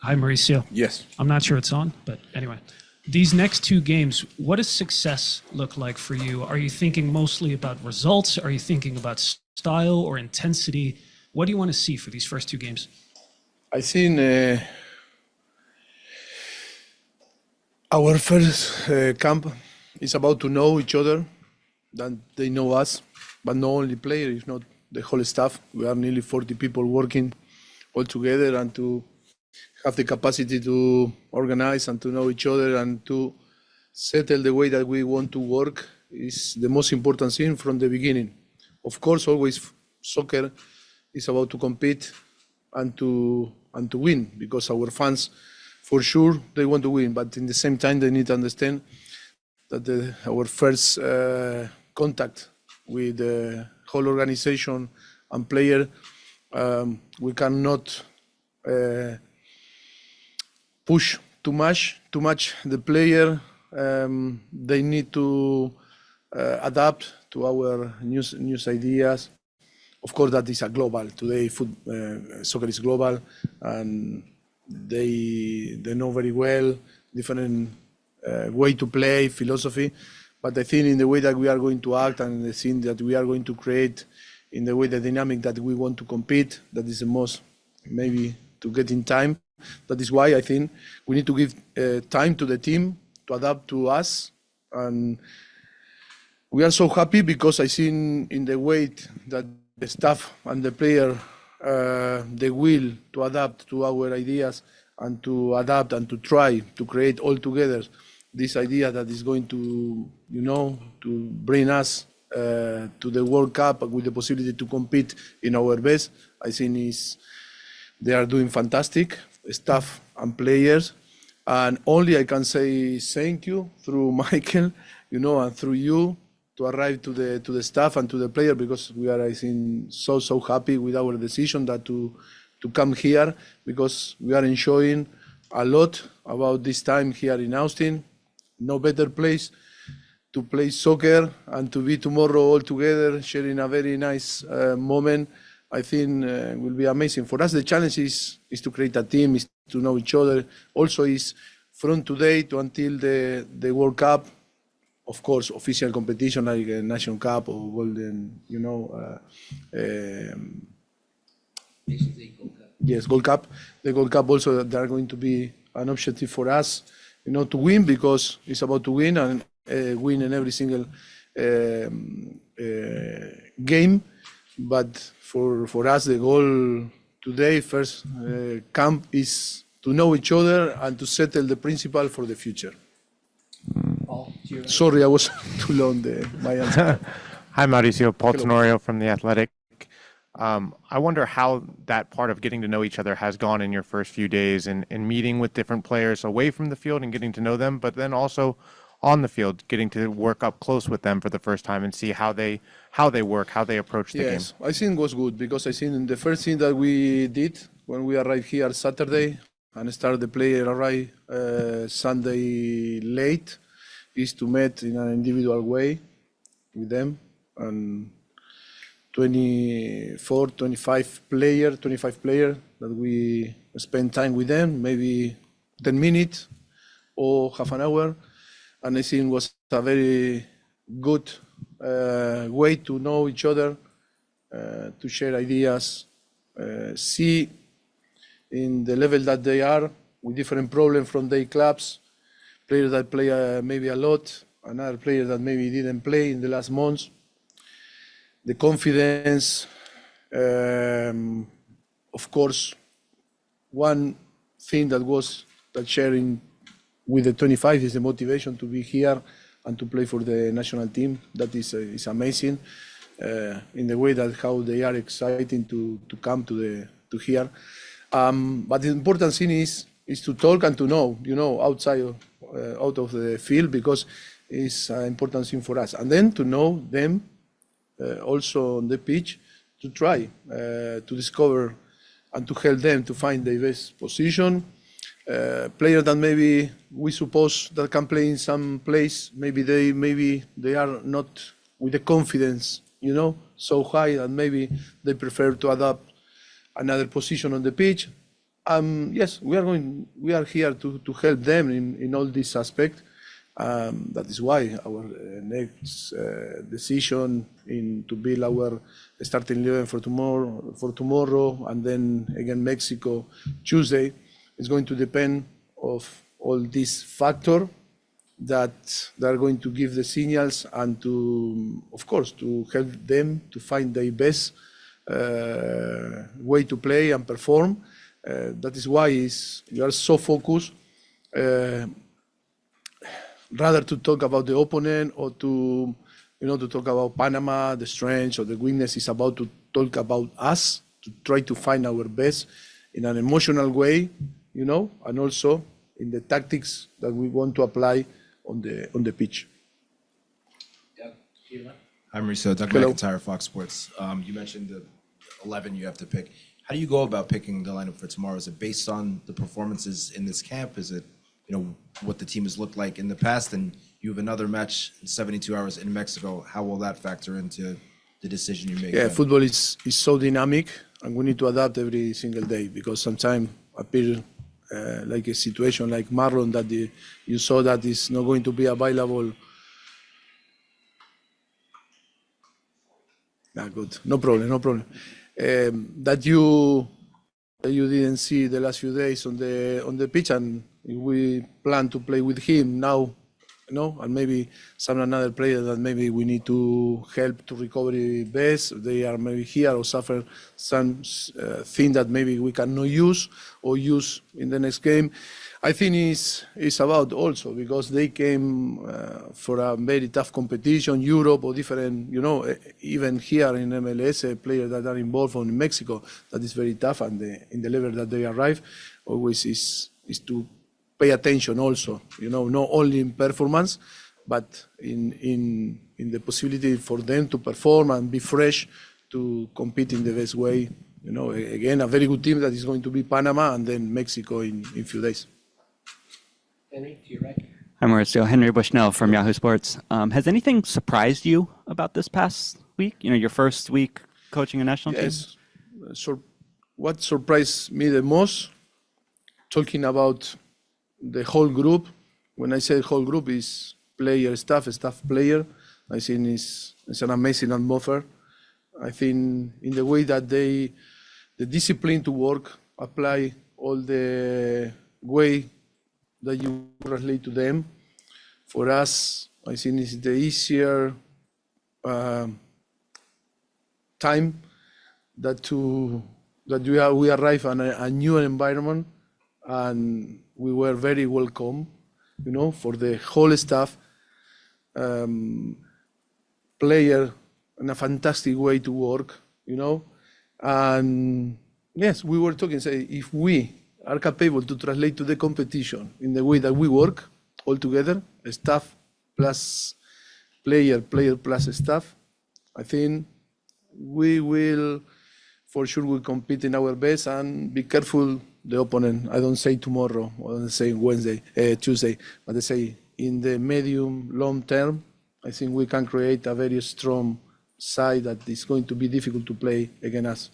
Hi, Mauricio. Yes. I'm not sure it's on, but anyway. These next two games, what does success look like for you? Are you thinking mostly about results? Are you thinking about style or intensity? What do you want to see for these first two games? I think our first camp is about to know each other, that they know us, but not only players, if not the whole staff. We are nearly 40 people working all together, and to have the capacity to organize and to know each other and to settle the way that we want to work is the most important thing from the beginning. Of course, always soccer is about to compete and to win, because our fans, for sure, they want to win. But in the same time, they need to understand that our first contact with the whole organization and player, we cannot push too much the player. They need to adapt to our new ideas. Of course, that is a global. Today, soccer is global, and they know very well different way to play, philosophy. But I think in the way that we are going to act and the thing that we are going to create, in the way the dynamic that we want to compete, that is the most maybe to get in time. That is why I think we need to give time to the team to adapt to us. And we are so happy because I think in the way that the staff and the player, the will to adapt to our ideas and to adapt and to try to create all together this idea that is going to, to bring us to the World Cup with the possibility to compete in our best. I think they are doing fantastic, staff and players. And only I can say thank you through Michael, and through you, to arrive to the staff and to the player, because we are, I think, so happy with our decision that to come here, because we are enjoying a lot about this time here in Austin. No better place to play soccer and to be tomorrow all together sharing a very nice moment. I think will be amazing. For us, the challenge is to create a team, is to know each other. Also is from today to until the World Cup, of course, official competition like a National Cup or Golden, yes, Gold Cup. The Gold Cup also, they are going to be an objective for us, to win, because it's about to win and win in every single game. But for us, the goal today, first camp, is to know each other and to settle the principle for the future. Sorry, I was too long, my answer. Hi, Mauricio. Paul Tenorio from The Athletic. I wonder how that part of getting to know each other has gone in your first few days and meeting with different players away from the field and getting to know them, but then also on the field, getting to work up close with them for the first time and see how they work, how they approach the game. Yes, I think it was good, because I think the first thing that we did when we arrived here Saturday and started the player arrive Sunday late is to meet in an individual way with them, and 25 player that we spend time with them, maybe 10 minutes or half an hour. And I think it was a very good way to know each other, to share ideas, see in the level that they are with different problems from their clubs, players that play maybe a lot, another player that maybe didn't play in the last months. The confidence, of course, one thing that sharing with the 25 is the motivation to be here and to play for the national team. That is amazing, in the way that how they are excited to come to here. But the important thing is to talk and to know, outside out of the field, because it's an important thing for us. And then to know them also on the pitch, to try to discover and to help them to find their best position. Players that maybe we suppose that can play in some place, maybe they are not with the confidence, so high, that maybe they prefer to adapt another position on the pitch. Yes, we are here to help them in all this aspect. That is why our next decision to build our starting 11 for tomorrow, and then again Mexico Tuesday, is going to depend of all these factors that they are going to give the signals, and to, of course, to help them to find their best way to play and perform. That is why we are so focused, rather to talk about the opponent or to talk about Panama, the strengths or the weakness. Is about to talk about us, to try to find our best in an emotional way, and also in the tactics that we want to apply on the pitch. Hi, Mauricio. Doug Hello. McIntyre, Fox Sports. You mentioned the 11 you have to pick. How do you go about picking the lineup for tomorrow? Is it based on the performances in this camp? Is it, what the team has looked like in the past? And you have another match in 72 hours in Mexico. How will that factor into the decision you make? Yeah, football is so dynamic, and we need to adapt every single day, because sometimes appear like a situation like Marlon that you saw that is not going to be available. Good, no problem. That you didn't see the last few days on the pitch, and we plan to play with him now, and maybe some another player that maybe we need to help to recover best. They are maybe here or suffer some thing that maybe we cannot use or use in the next game. I think it's about also because they came for a very tough competition, Europe or different, even here in MLS, players that are involved in Mexico, that is very tough, and in the level that they arrive, always is to pay attention also, not only in performance, but in the possibility for them to perform and be fresh to compete in the best way. Again, a very good team that is going to be Panama and then Mexico in few days. Henry, to your right. Hi, Mauricio. Henry Bushnell from Yahoo Sports. Has anything surprised you about this past week? Your first week coaching a national team? Yes. So what surprised me the most, talking about the whole group, when I say whole group, is player, staff player, I think it's an amazing atmosphere. I think in the way that the discipline to work, apply all the way that you translate to them. For us, I think it's the easier time that we arrive in a new environment, and we were very welcome, for the whole staff, player, in a fantastic way to work, and yes, we were talking, say, if we are capable to translate to the competition in the way that we work all together, staff plus player plus staff, I think we will, for sure, will compete in our best, and be careful the opponent. I don't say tomorrow, or I don't say Tuesday, but I say in the medium, long term, I think we can create a very strong side that is going to be difficult to play against us.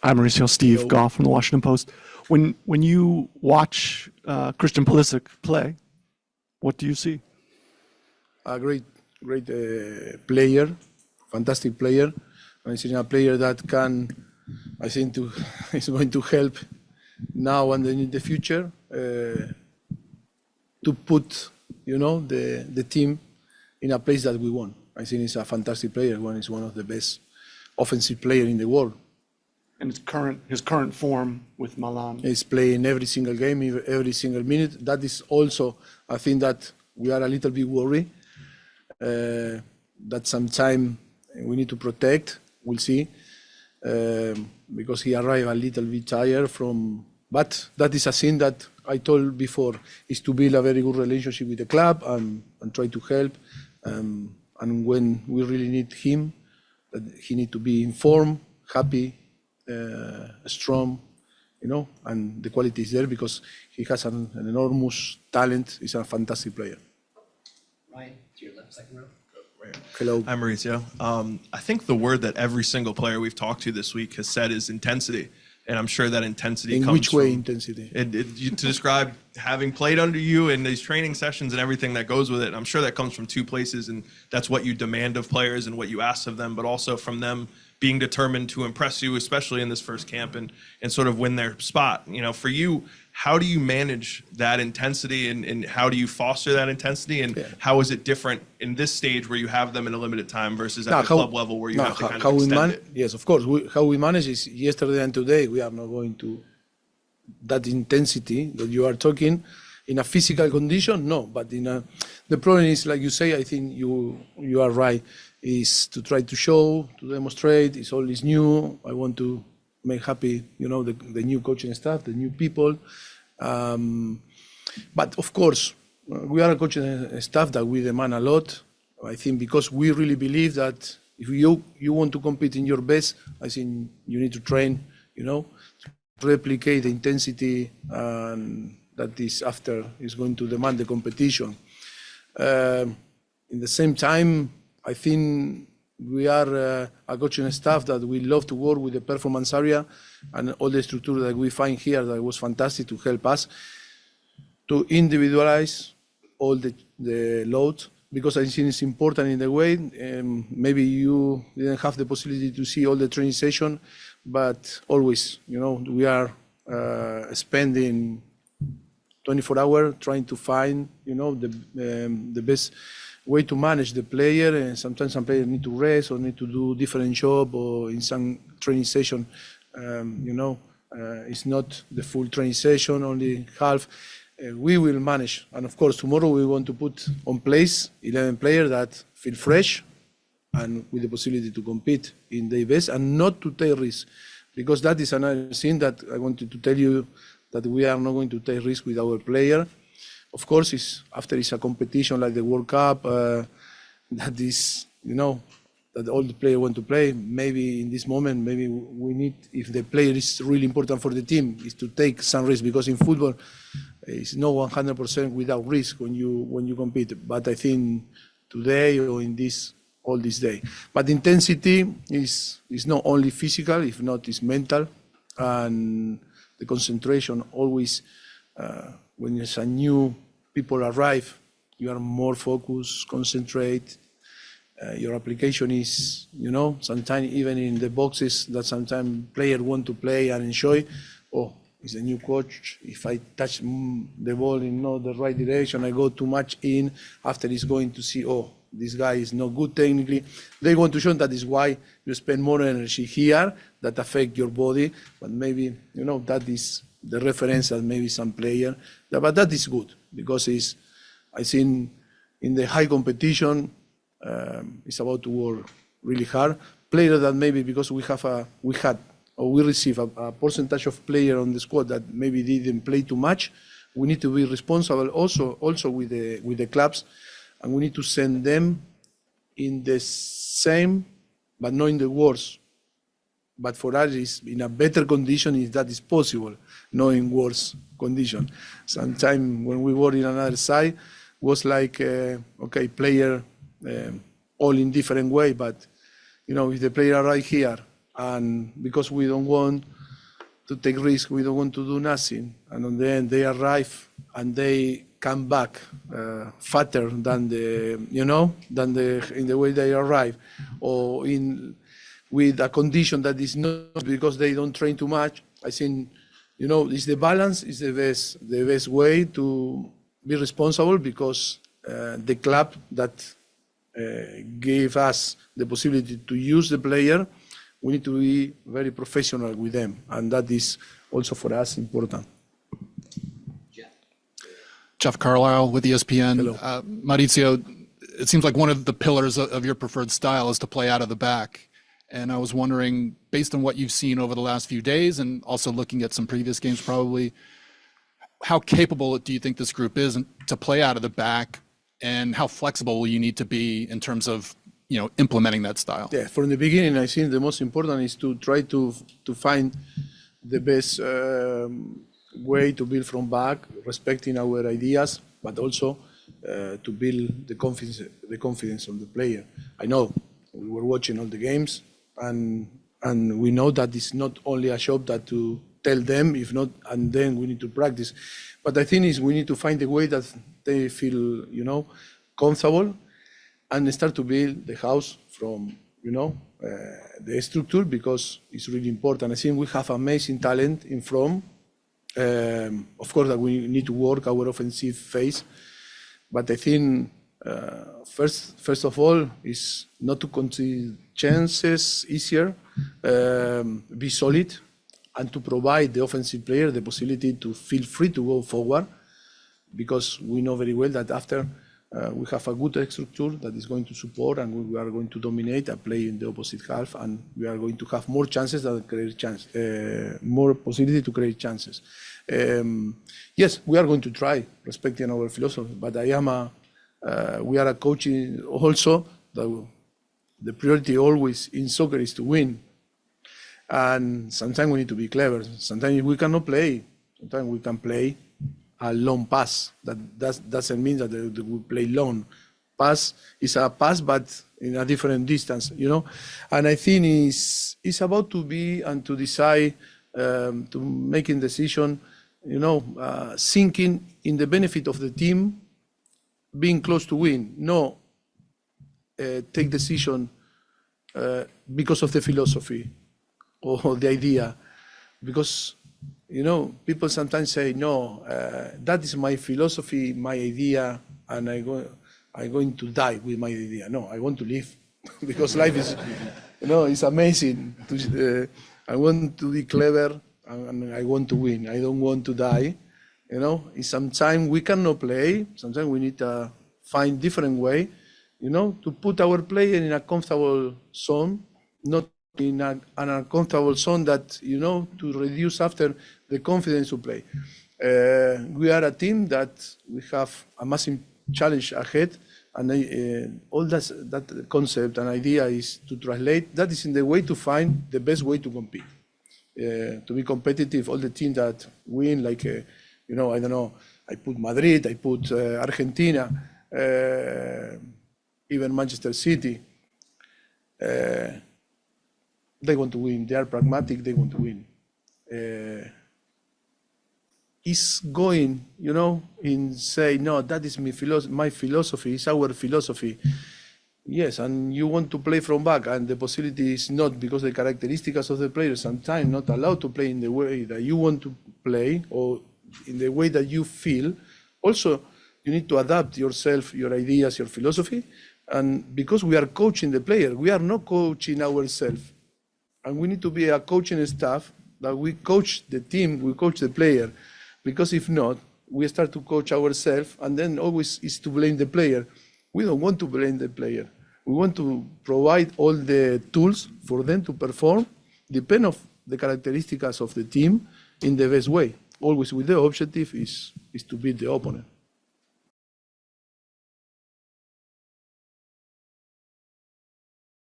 I'm Mauricio. Steve Goff from the Washington Post. When you watch Christian Pulisic play, what do you see? A great player, fantastic player. I think a player that is going to help now and then in the future to put, the team in a place that we want. I think he's a fantastic player. He's one of the best offensive players in the world. And his current form with Milan. He's playing every single game, every single minute. That is also, I think that we are a little bit worried that sometime we need to protect. We'll see, because he arrived a little bit tired from. But that is a thing that I told before, is to build a very good relationship with the club and try to help. And when we really need him, that he need to be informed, happy, strong, and the quality is there because he has an enormous talent. He's a fantastic player. Ryan, to your left, second row. Hello. Hi, Mauricio. I think the word that every single player we've talked to this week has said is intensity. and I'm sure that intensity In comes which way from, intensity? to describe having played under you in these training sessions and everything that goes with it. I'm sure that comes from two places, and that's what you demand of players and what you ask of them, but also from them being determined to impress you, especially in this first camp, and sort of win their spot. You know, for you, how do you manage that intensity, and how do you foster that intensity, and how is it different in this stage where you have them in a limited time versus at the club level where you have to kind of extend it? Yes, of course. How we manage is yesterday and today. We are not going to that intensity that you are talking in a physical condition. No, but the problem is, like you say, I think you are right, is to try to show, to demonstrate. It's always new. I want to make happy, the new coaching staff, the new people. But of course, we are a coaching staff that we demand a lot. I think because we really believe that if you want to compete in your best, I think you need to train, to replicate the intensity that is after is going to demand the competition. In the same time, I think we are a coaching staff that we love to work with the performance area and all the structure that we find here that was fantastic to help us to individualize all the load, because I think it's important in the way. Maybe you didn't have the possibility to see all the training session, but always, we are spending 24 hours trying to find, the best way to manage the player. And sometimes some players need to rest or need to do different job, or in some training session, it's not the full training session, only half. We will manage. And of course, tomorrow we want to put on place 11 players that feel fresh and with the possibility to compete in the best and not to take risks. Because that is another thing that I wanted to tell you, that we are not going to take risks with our player. Of course, after it's a competition like the World Cup, that is, that all the players want to play. Maybe in this moment, maybe we need, if the player is really important for the team, is to take some risk, because in football, it's not 100% without risk when you compete. But I think today or in all this day. But intensity is not only physical, if not, it's mental, and the concentration always. When there's a new people arrive, you are more focused, concentrate. Your application is, sometimes even in the boxes that sometimes players want to play and enjoy. Oh, it's a new coach. If I touch the ball in not the right direction, I go too much in. After he's going to see, oh, this guy is not good technically. They want to show that is why you spend more energy here that affect your body. But maybe, that is the reference that maybe some player, but that is good, because I think in the high competition, it's about to work really hard. Player that maybe because we receive a percentage of player on the squad that maybe didn't play too much. We need to be responsible also with the clubs, and we need to send them in the same, but not in the worst. But for us, it's in a better condition if that is possible, not in worse condition. Sometimes when we were in another side, was like, player all in different way, but, if the player arrive here, and because we don't want to take risk, we don't want to do nothing, and on the end they arrive and they come back fatter than in the way they arrive, or with a condition that is not because they don't train too much. I think, it's the balance is the best way to be responsible, because the club that gave us the possibility to use the player, we need to be very professional with them, and that is also for us important. Jeff Carlisle with ESPN. Hello. Mauricio, it seems like one of the pillars of your preferred style is to play out of the back. And I was wondering, based on what you've seen over the last few days and also looking at some previous games probably, how capable do you think this group is to play out of the back, and how flexible will you need to be in terms of, implementing that style? Yeah, from the beginning, I think the most important is to try to find the best way to build from back, respecting our ideas, but also to build the confidence of the player. I know we were watching all the games, and And we know that it's not only a job that to tell them, if not, and then we need to practice. But I think is we need to find a way that they feel, comfortable, and start to build the house from, the structure, because it's really important. I think we have amazing talent in front. Of course, that we need to work our offensive phase, but I think first of all is not to concede chances easier, be solid, and to provide the offensive player the possibility to feel free to go forward, because we know very well that after we have a good structure that is going to support, and we are going to dominate and play in the opposite half, and we are going to have more chances than create more possibility to create chances. Yes, we are going to try respecting our philosophy, but we are a coaching also. The priority always in soccer is to win, and sometimes we need to be clever. Sometimes we cannot play. Sometimes we can play a long pass. That doesn't mean that we play long. Pass is a pass, but in a different distance, And I think it's about to be and to decide, to making decision, thinking in the benefit of the team, being close to win. No, take decision because of the philosophy or the idea, because. People sometimes say, no, that is my philosophy, my idea, and I'm going to die with my idea. No, I want to live because life is, it's amazing. I want to be clever and I want to win. I don't want to die. Sometimes we cannot play. Sometimes we need to find different way, to put our player in a comfortable zone, not in an uncomfortable zone that, to reduce after the confidence to play. We are a team that we have a massive challenge ahead, and all that concept and idea is to translate. That is in the way to find the best way to compete, to be competitive. All the teams that win, like, I don't know, I put Madrid, I put Argentina, even Manchester City. They want to win. They are pragmatic. They want to win. It's going, in say, no, that is my philosophy. It's our philosophy. Yes, and you want to play from back, and the possibility is not, because the characteristics of the players sometimes not allowed to play in the way that you want to play or in the way that you feel. Also, you need to adapt yourself, your ideas, your philosophy, and because we are coaching the player, we are not coaching ourselves. And we need to be a coaching staff that we coach the team, we coach the player, because if not, we start to coach ourselves, and then always is to blame the player. We don't want to blame the player. We want to provide all the tools for them to perform, depend of the characteristics of the team in the best way. Always with the objective is to beat the opponent.